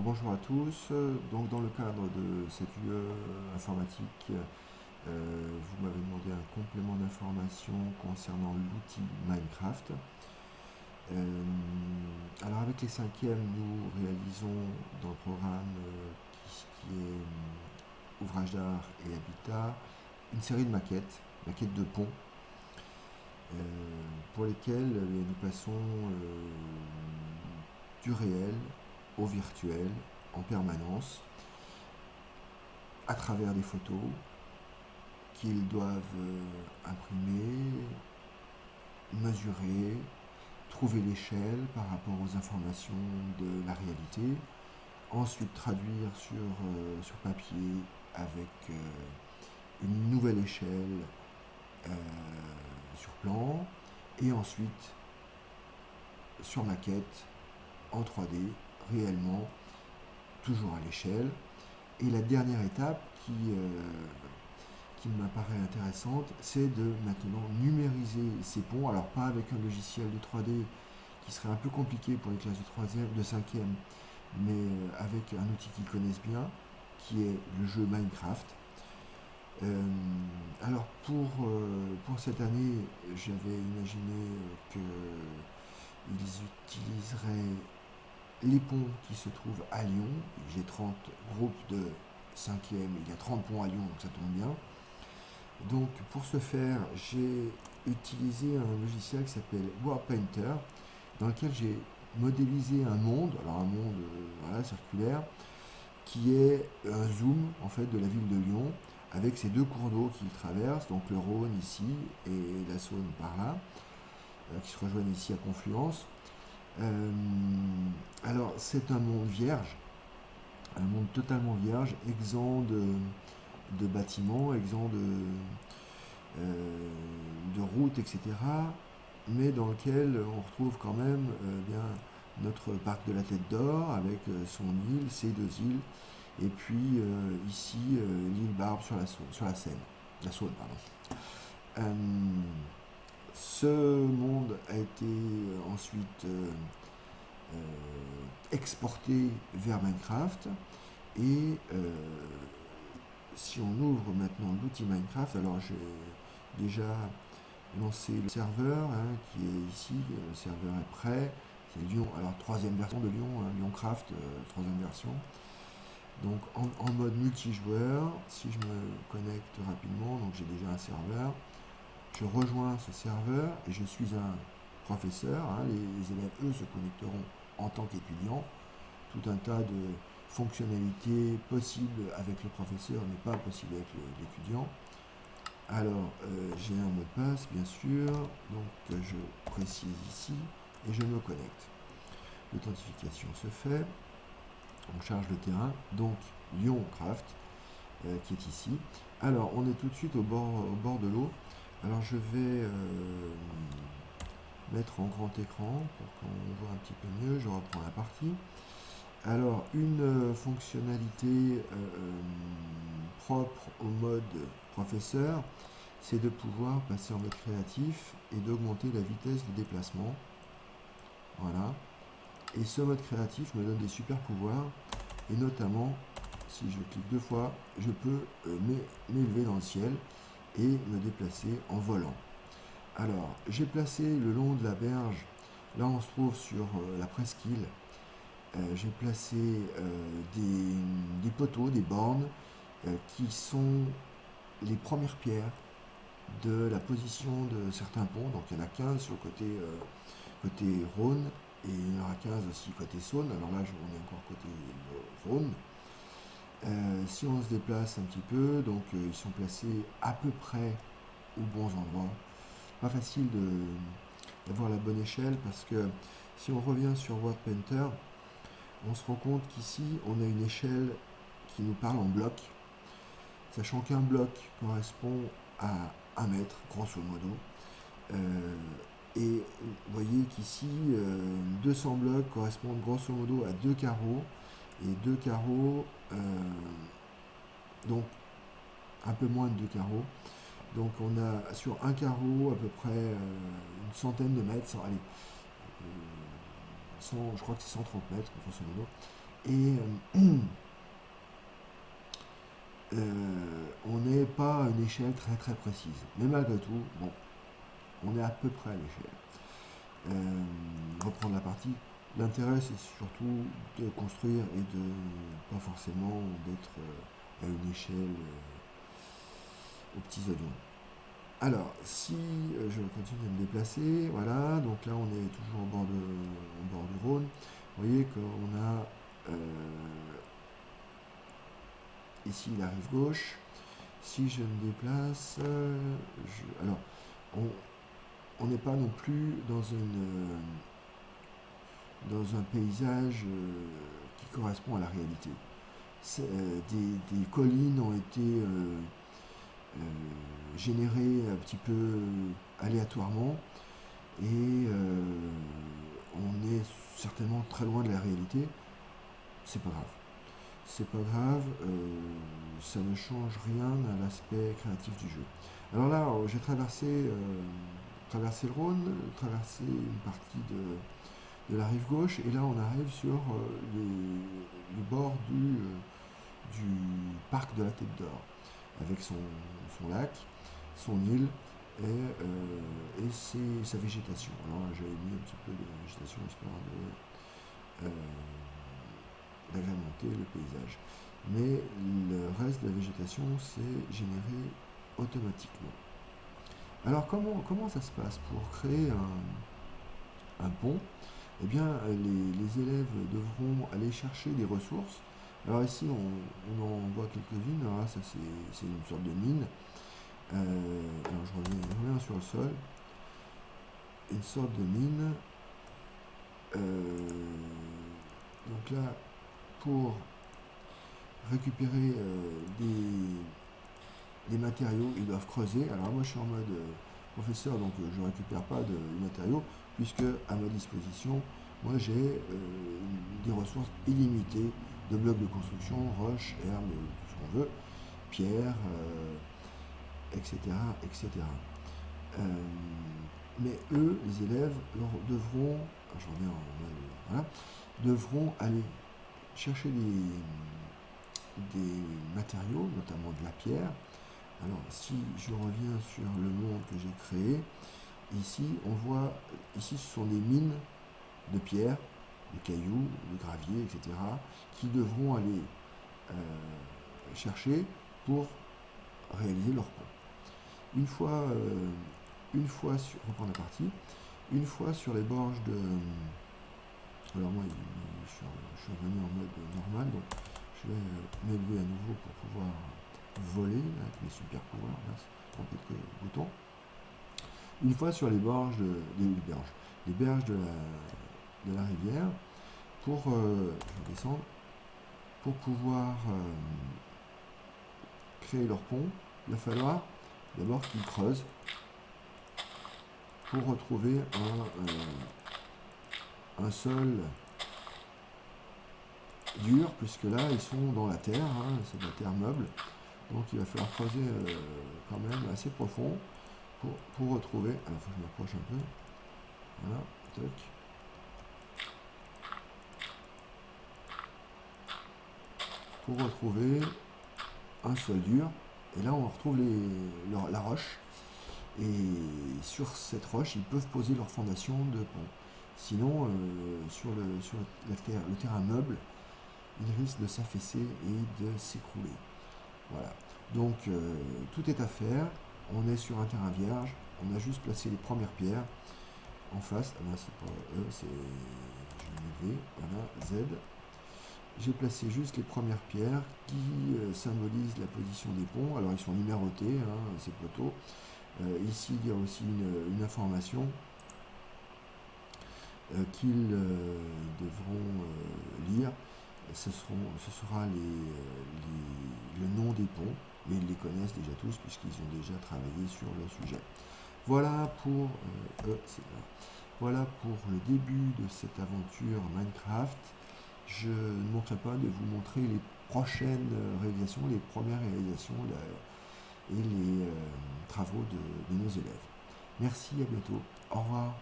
Bonjour à tous. Donc, dans le cadre de cette UE informatique, vous m'avez demandé un complément d'information concernant l'outil Minecraft. Alors, avec les cinquièmes, nous réalisons dans le programme qui est ouvrage d'art et habitat une série de maquettes de ponts, pour lesquelles nous passons du réel au virtuel en permanence à travers des photos qu'ils doivent imprimer, mesurer, trouver l'échelle par rapport aux informations de la réalité, ensuite traduire sur papier avec une nouvelle échelle euh, sur plan, et ensuite sur maquette en 3D réellement, toujours à l'échelle. Et la dernière étape qui m'apparaît intéressante, c'est de maintenant numériser ces ponts. Alors pas avec un logiciel de 3D qui serait un peu compliqué pour les classes de 3e, de 5e, mais avec un outil qu'ils connaissent bien, qui est le jeu Minecraft. Alors pour cette année, j'avais imaginé qu'ils utiliseraient les ponts qui se trouvent à Lyon. J'ai 30 groupes de 5e, il y a 30 ponts à Lyon, donc ça tombe bien. Donc pour ce faire, j'ai utilisé un logiciel qui s'appelle WordPainter, dans lequel j'ai modélisé un monde, alors un monde voilà, circulaire, qui est un zoom en fait de la ville de Lyon, avec ces deux cours d'eau qui traversent, donc le Rhône ici et la Saône par là, qui se rejoignent ici à Confluence. Alors c'est un monde vierge, un monde totalement vierge, exempt de bâtiments, exempt de routes, etc. Mais dans lequel on retrouve quand même bien notre parc de la Tête d'Or avec son île, ses deux îles, et puis ici l'île Barbe sur la Seine, la Saône, pardon. Euh, Ce monde a été ensuite exporté vers Minecraft, et si on ouvre maintenant l'outil Minecraft, alors j'ai déjà lancé le serveur qui est ici, le serveur est prêt, c'est Lyon, alors troisième version de Lyon, Lyoncraft, troisième version. Donc en mode multijoueur, si je me connecte rapidement, donc j'ai déjà un serveur, je rejoins ce serveur et je suis un professeur, les élèves eux se connecteront en tant qu'étudiants, tout un tas de fonctionnalités possibles avec le professeur mais pas possibles avec l'étudiant. Alors j'ai un mot de passe bien sûr, donc je précise ici et je me connecte. L'authentification se fait, on charge le terrain, donc Lyoncraft qui est ici. Alors on est tout de suite au bord de l'eau. Alors je vais mettre en grand écran pour qu'on voit un petit peu mieux, je reprends la partie. Alors une fonctionnalité propre au mode professeur, c'est de pouvoir passer en mode créatif et d'augmenter la vitesse de déplacement. Voilà. Et ce mode créatif me donne des super pouvoirs, et notamment, si je clique deux fois, je peux m'élever dans le ciel et me déplacer en volant. Alors, j'ai placé le long de la berge, là on se trouve sur la presqu'île, j'ai placé des poteaux, des bornes, qui sont les premières pierres de la position de certains ponts. Donc il y en a 15 sur le côté Rhône, et il y en aura 15 aussi côté Saône. Alors là, on est encore côté Rhône. Si on se déplace un petit peu, donc ils sont placés à peu près aux bons endroits. Pas facile d'avoir la bonne échelle, parce que si on revient sur WordPainter, on se rend compte qu'ici on a une échelle qui nous parle en bloc, sachant qu'un bloc correspond à 1 mètre, grosso modo. Et vous voyez qu'ici, 200 blocs correspondent grosso modo à 2 carreaux, et 2 carreaux, donc un peu moins de 2 carreaux. Donc on a sur un carreau à peu près une centaine de mètres, allez, je crois que c'est 130 mètres grosso modo. Et on n'est pas à une échelle très très précise. Mais malgré tout, bon, on est à peu près à l'échelle. Reprendre la partie. L'intérêt, c'est surtout de construire et de pas forcément d'être à une échelle aux petits oignons. Alors, si je continue à me déplacer, voilà, donc là on est toujours au bord du Rhône. Vous voyez qu'on a ici la rive gauche. Si je me déplace, alors on n'est pas non plus dans un paysage qui correspond à la réalité. Des collines ont été générées un petit peu aléatoirement et on est certainement très loin de la réalité. C'est pas grave. C'est pas grave, ça ne change rien à l'aspect créatif du jeu. Alors là, j'ai traversé le Rhône, traversé une partie de la rive gauche, et là on arrive sur le bord du parc de la Tête d'Or, avec son lac, son île et sa végétation. Alors j'avais mis un petit peu de végétation histoire d'agrémenter le paysage. Mais le reste de la végétation s'est généré automatiquement. Alors comment ça se passe pour créer un pont? Eh bien, les élèves devront aller chercher des ressources. Alors ici, on en voit quelques-unes. Alors là, ça c'est une sorte de mine. Alors je reviens sur le sol. Une sorte de mine. Donc là, pour récupérer des matériaux, ils doivent creuser. Alors moi, je suis en mode professeur, donc je ne récupère pas de matériaux, puisque à ma disposition, moi j'ai des ressources illimitées de blocs de construction, roches, herbes, tout ce qu'on veut, pierres, etc. etc. Mais eux, les élèves, devront, je reviens voilà, devront aller chercher des matériaux, notamment de la pierre. Alors si je reviens sur le monde que j'ai créé, ici on voit, ici ce sont des mines de pierre, de cailloux, de gravier, etc. qui devront aller chercher pour réaliser leur pont. Une fois sur, reprendre la partie, une fois sur les bords de... Alors moi je suis revenu en mode normal, donc je vais m'élever à nouveau pour pouvoir voler avec mes super pouvoirs, trompé de bouton. Une fois sur les berges de la rivière, je vais descendre, pour pouvoir créer leur pont, il va falloir d'abord qu'ils creusent pour retrouver un sol dur, puisque là ils sont dans la terre, c'est de la terre meuble, donc il va falloir creuser quand même assez profond pour retrouver, alors il faut que je m'approche un peu, voilà, toc. Pour retrouver un sol dur, et là on retrouve la roche, et sur cette roche ils peuvent poser leur fondation de pont. Sinon sur le terrain meuble, il risque de s'affaisser et de s'écrouler. Voilà. Donc tout est à faire. On est sur un terrain vierge. On a juste placé les premières pierres en face. Ah ben, c'est pas E, c'est... Je vais lever. Voilà, Z. J'ai placé juste les premières pierres qui symbolisent la position des ponts. Alors ils sont numérotés, ces poteaux. Ici il y a aussi une information qu'ils devront lire. Ce sera le nom des ponts, mais ils les connaissent déjà tous puisqu'ils ont déjà travaillé sur le sujet. Voilà pour le début de cette aventure Minecraft. Je ne manquerai pas de vous montrer les prochaines réalisations, les premières réalisations et les travaux de nos élèves. Merci, à bientôt. Au revoir.